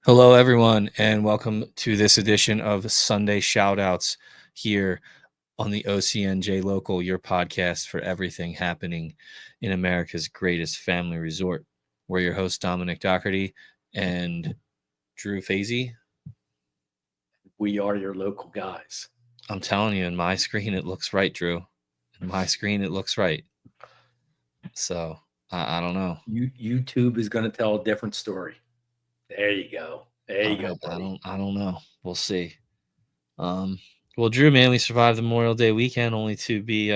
Hello, everyone, and welcome to this edition of Sunday Shoutouts here on the OCNJ Local, your podcast for everything happening in America's greatest family resort. We're your hosts, Dominick Dougherty and Drew Fasy. We are your local guys. I'm telling you, in my screen, it looks right, Drew. In my screen, it looks right. So, I don't know. YouTube is going to tell a different story. There you go. There you go, buddy. I don't know. We'll see. Well, Drew Manley survived the Memorial Day weekend only to be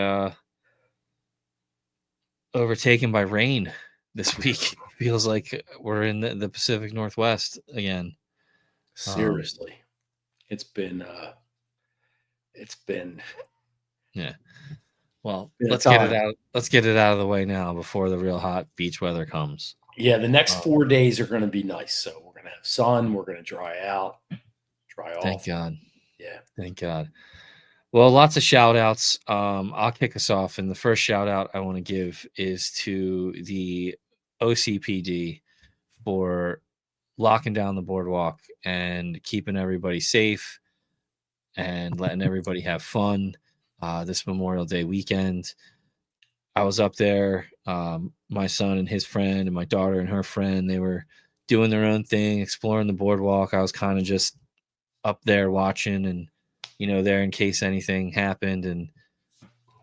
overtaken by rain this week. Feels like we're in the Pacific Northwest again. Seriously. It's been Yeah. Well, been a let's get it time. out. Let's get it out of the way now before the real hot beach weather comes. Yeah, the next 4 days are going to be nice. So we're going to have sun. We're going to dry out, dry off. Thank God. Yeah. Thank God. Well, lots of shout outs. I'll kick us off. And the first shout out I want to give is to the OCPD for locking down the boardwalk and keeping everybody safe and letting everybody have fun this Memorial Day weekend. I was up there, my son and his friend and my daughter and her friend, they were doing their own thing, exploring the boardwalk. I was kind of just up there watching and, there in case anything happened. And,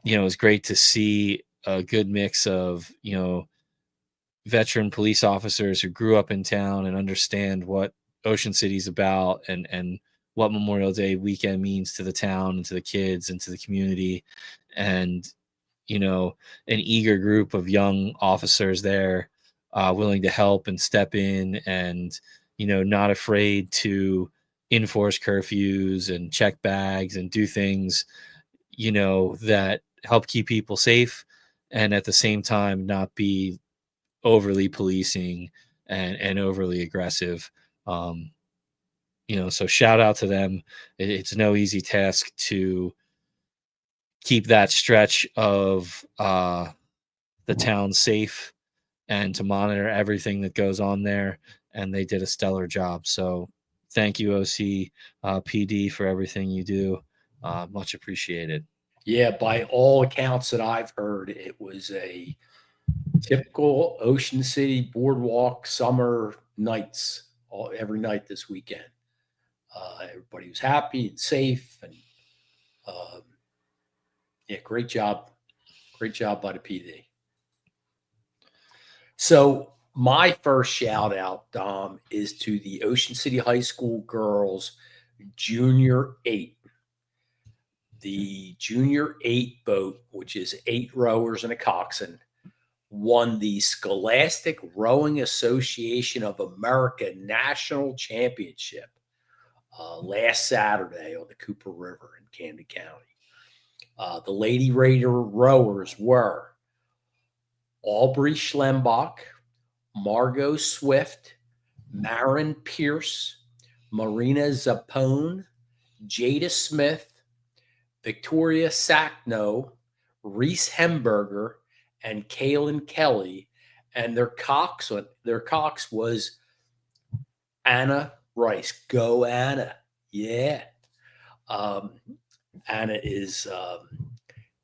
it was great to see a good mix of, veteran police officers who grew up in town and understand what Ocean City's about and what Memorial Day weekend means to the town and to the kids and to the community. And, an eager group of young officers there willing to help and step in and, not afraid to enforce curfews and check bags and do things, that help keep people safe and at the same time not be overly policing and overly aggressive. So shout out to them. It's no easy task to keep that stretch of the town safe and to monitor everything that goes on there. And they did a stellar job. So thank you, OC PD, for everything you do. Much appreciated. Yeah, by all accounts that I've heard, it was a typical Ocean City boardwalk summer nights, every night this weekend. Everybody was happy and safe, and yeah, great job by the PD. So my first shout out, Dom, is to the Ocean City High School girls Junior 8. The Junior 8 boat, which is 8 rowers and a coxswain, won the Scholastic Rowing Association of America National Championship last Saturday on the Cooper River in Camden County. The Lady Raider rowers were Aubrey Schlembach, Margot Swift, Marin Pierce, Marina Zappone, Jada Smith, Victoria Sackno, Reese Hemberger, and Kaylin Kelly, and their cox was Anna Rice. Go Anna. Yeah. Anna is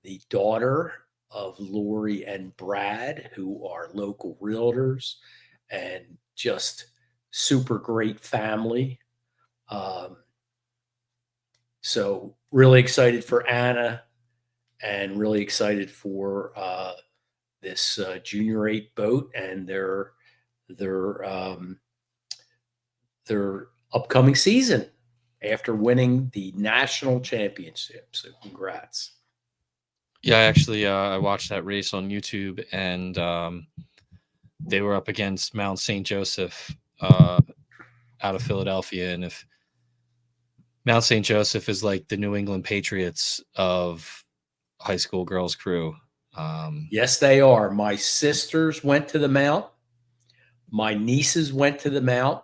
the daughter of Lori and Brad, who are local realtors and just super great family. So really excited for Anna and really excited for this Junior 8 boat and their upcoming season after winning the national championship. So congrats. Yeah, actually, I watched that race on YouTube, and they were up against Mount St. Joseph out of Philadelphia. And if Mount St. Joseph is like the New England Patriots of high school girls crew. Yes, they are. My sisters went to the Mount. My nieces went to the Mount.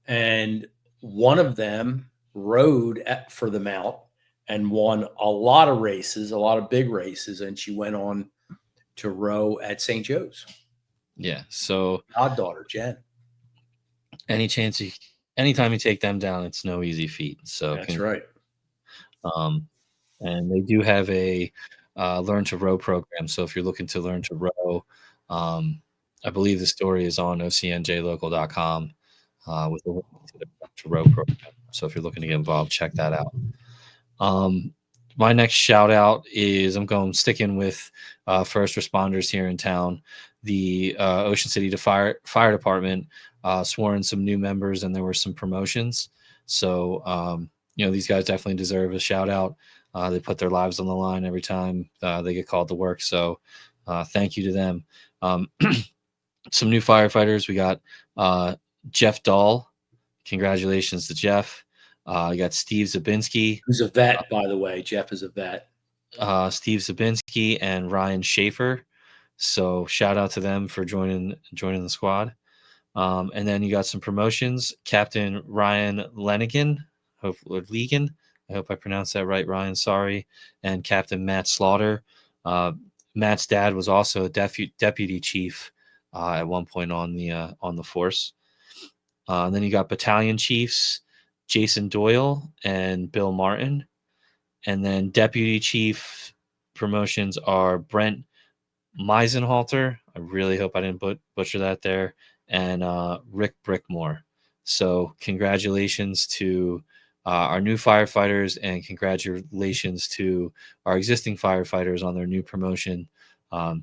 And one of them rode for the Mount and won a lot of races, a lot of big races. And she went on to row at St. Joe's. Yeah. So Goddaughter, Jen. any chance anytime you take them down, it's no easy feat. So, That's right. um, and they do have a learn to row program. So if you're looking to learn to row, um, I believe the story is on OCNJLocal.com with a link to the learn to row program. So if you're looking to get involved, check that out. My next shout out is I'm going sticking with first responders here in town. The Ocean City Fire Department swore in some new members, and there were some promotions. So these guys definitely deserve a shout out. They put their lives on the line every time they get called to work. So thank you to them. Some new firefighters. We got Jeff Dahl. Congratulations to Jeff. You got Steve Zabinski. Who's a vet, by the way. Jeff is a vet. Steve Zabinski and Ryan Schaefer. So shout out to them for joining the squad. And then you got some promotions. Captain Ryan Lenigan, Legan. I hope I pronounced that right, Ryan. Sorry. And Captain Matt Slaughter. Matt's dad was also a deputy chief at one point on the force. And then you got battalion chiefs Jason Doyle and Bill Martin. And then deputy chief promotions are Brent Meisenhalter. I really hope I didn't butcher that there. And Rick Brickmore. So congratulations to our new firefighters, and congratulations to our existing firefighters on their new promotion.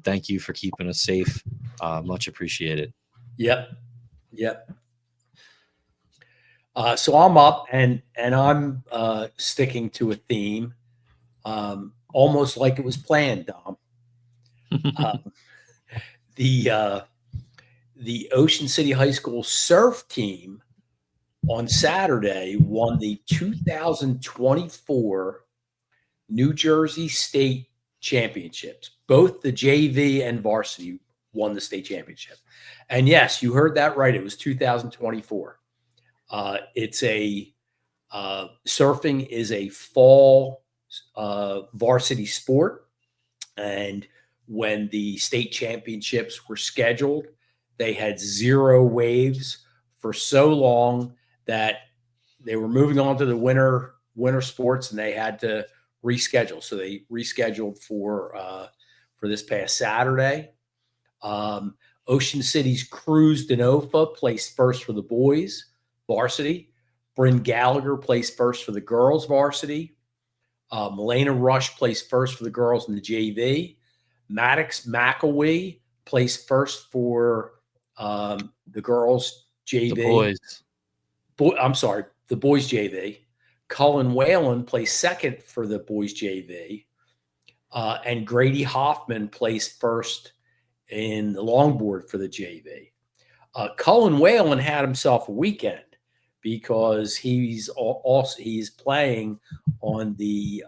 Thank you for keeping us safe. Much appreciated. Yep. So I'm up, and I'm sticking to a theme, almost like it was planned, Dom. The Ocean City High School surf team on Saturday won the 2024 New Jersey State Championships. Both the JV and varsity won the state championship. And yes, you heard that right. It was 2024. It's surfing is a fall varsity sport. And when the state championships were scheduled, they had 0 waves for so long that they were moving on to the winter sports, and they had to reschedule. So they rescheduled for this past Saturday. Ocean City's Cruz Denofa placed first for the boys varsity. Bryn Gallagher placed first for the girls varsity. Milena Rush placed first for the girls in the JV. Maddox McElwee placed first for the girls JV. The boys. The boys JV. Cullen Whalen placed second for the boys JV. And Grady Hoffman placed first in the longboard for the JV. Cullen Whalen had himself a weekend because he's playing on the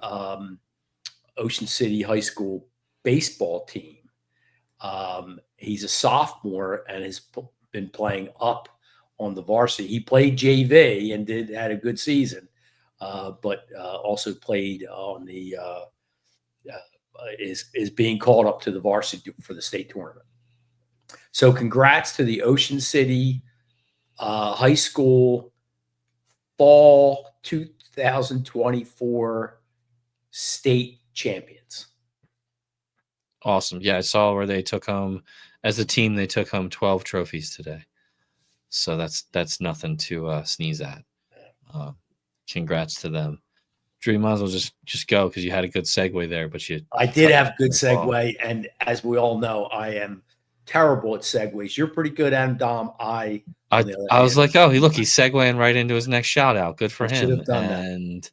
Ocean City High School baseball team. He's a sophomore and has been playing up on the varsity. He played JV and had a good season, but also played on the is being called up to the varsity for the state tournament. So congrats to the Ocean City High School Fall 2024 state champions. Awesome. Yeah, I saw where they took home, as a team, they took home 12 trophies today. So that's nothing to sneeze at. Congrats to them. Drew, you might as well just go because you had a good segue there, but I did have a good segue, and as we all know, I am terrible at segues. You're pretty good at them, Dom. I was like, oh, he's segueing right into his next shout out. Good for him. Should have done that. And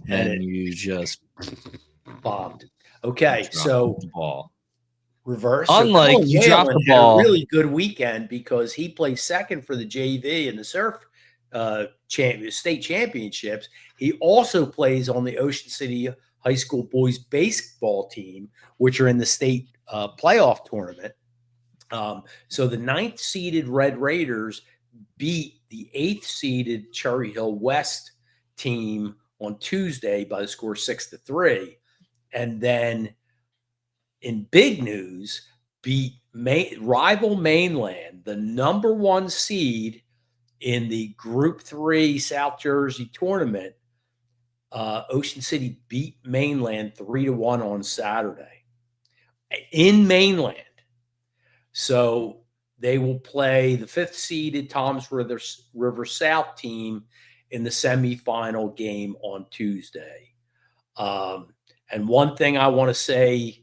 then you just bombed. Okay, so the ball. Reverse. Unlike so you dropped the ball. Had a really good weekend because he placed second for the JV in the surf state championships. He also plays on the Ocean City High School boys baseball team, which are in the state playoff tournament. So the 9th seeded Red Raiders beat the 8th seeded Cherry Hill West team on Tuesday by the score 6-3. And then in big news, beat rival Mainland, the number 1 seed in the Group 3 South Jersey tournament, Ocean City beat Mainland 3-1 on Saturday in Mainland. So they will play the 5th seeded Toms River South team in the semifinal game on Tuesday. And one thing I want to say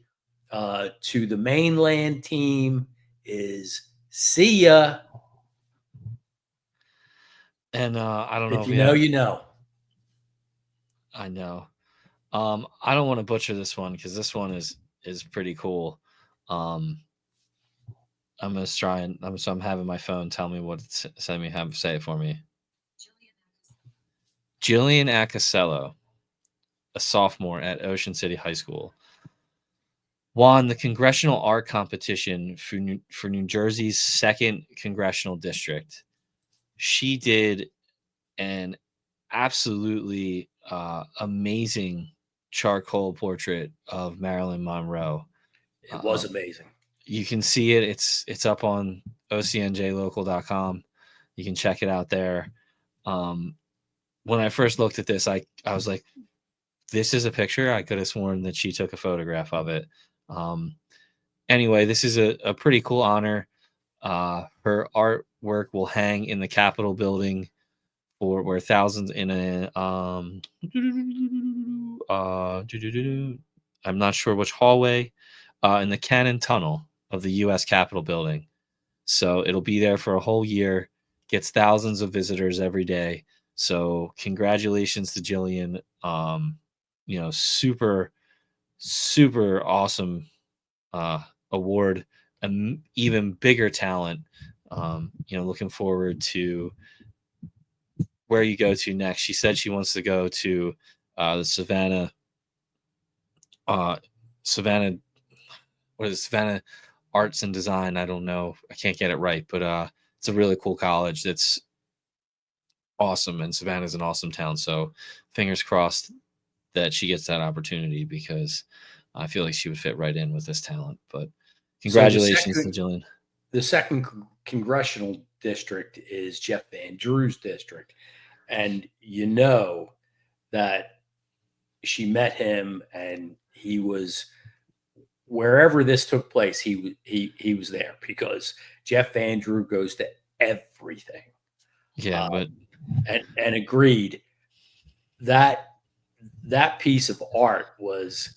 to the Mainland team is see ya. And I don't know If if you know, you know. I know. I don't want to butcher this one because this one is pretty cool. I'm gonna try and I'm having my phone tell me what it's send me have say it for me. Jillian Acasello, a sophomore at Ocean City High School, won the Congressional Art Competition for New Jersey's 2nd Congressional District. She did an absolutely amazing charcoal portrait of Marilyn Monroe. It was amazing. You can see it. It's up on OCNJLocal.com. You can check it out there. When I first looked at this, I was like, this is a picture. I could have sworn that she took a photograph of it. Anyway, this is a pretty cool honor. Her artwork will hang in the Capitol building for where thousands in a I'm not sure which hallway in the Cannon Tunnel of the U.S. Capitol building. So it'll be there for a whole year. Gets thousands of visitors every day. So congratulations to Jillian. Super super awesome award. An even bigger talent. Looking forward to where you go to next. She said she wants to go to the Savannah, Savannah Arts and Design. I don't know. I can't get it right, but it's a really cool college that's awesome, and Savannah's an awesome town. So fingers crossed that she gets that opportunity because I feel like she would fit right in with this talent. But congratulations to Jillian. The 2nd congressional district is Jeff Van Drew's district. And you know that she met him and he was wherever this took place, he was there because Jeff Van Drew goes to everything. Yeah, but and agreed that piece of art was.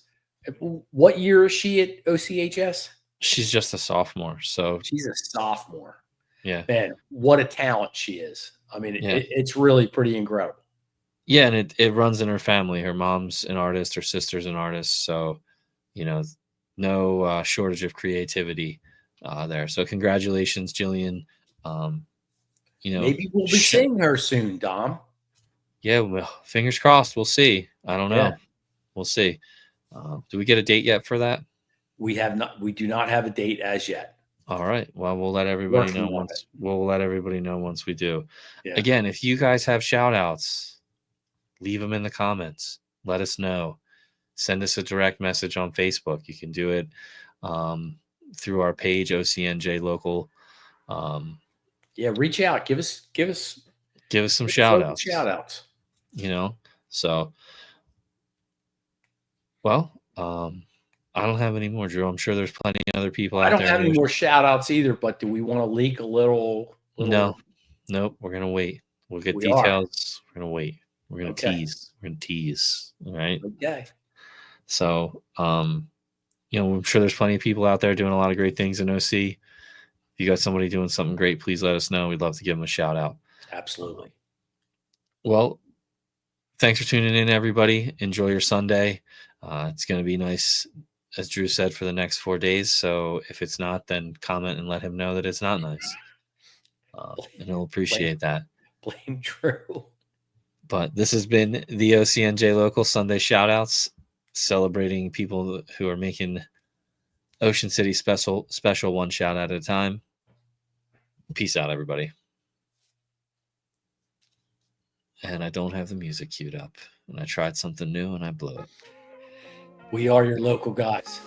What year is she at OCHS? She's just a sophomore, so she's a sophomore. Yeah, man, what a talent she is. I mean, yeah. it's really pretty incredible. Yeah, and it runs in her family. Her mom's an artist, her sister's an artist, so no shortage of creativity there. So congratulations, Jillian. Maybe we'll be seeing her soon, Dom. Yeah, well, fingers crossed. We'll see. I don't know. We'll see. Do we get a date yet for that? We have not. We do not have a date as yet. All right. Well, we'll let everybody know once. We'll let everybody know once we do. Yeah. Again, if you guys have shout outs, leave them in the comments. Let us know. Send us a direct message on Facebook. You can do it through our page, OCNJ Local. Reach out. Give us some shout outs. Shout outs. So, well, I don't have any more, Drew. I'm sure there's plenty of other people out there. I don't have any more shout outs either, but do we want to leak a little? No. Nope. We're going to wait. We'll get details. We're going to wait. We're going to tease. We're going to tease. All right. Okay. So, I'm sure there's plenty of people out there doing a lot of great things in OC. If you got somebody doing something great, please let us know. We'd love to give them a shout out. Absolutely. Well, thanks for tuning in, everybody. Enjoy your Sunday. It's going to be nice, as Drew said, for the next 4 days. So if it's not, then comment and let him know that it's not nice. And he'll appreciate that. Blame Drew. But this has been the OCNJ Local Sunday Shoutouts, celebrating people who are making Ocean City special one shout out at a time. Peace out, everybody. And I don't have the music queued up. And I tried something new and I blew it. We are your local guys.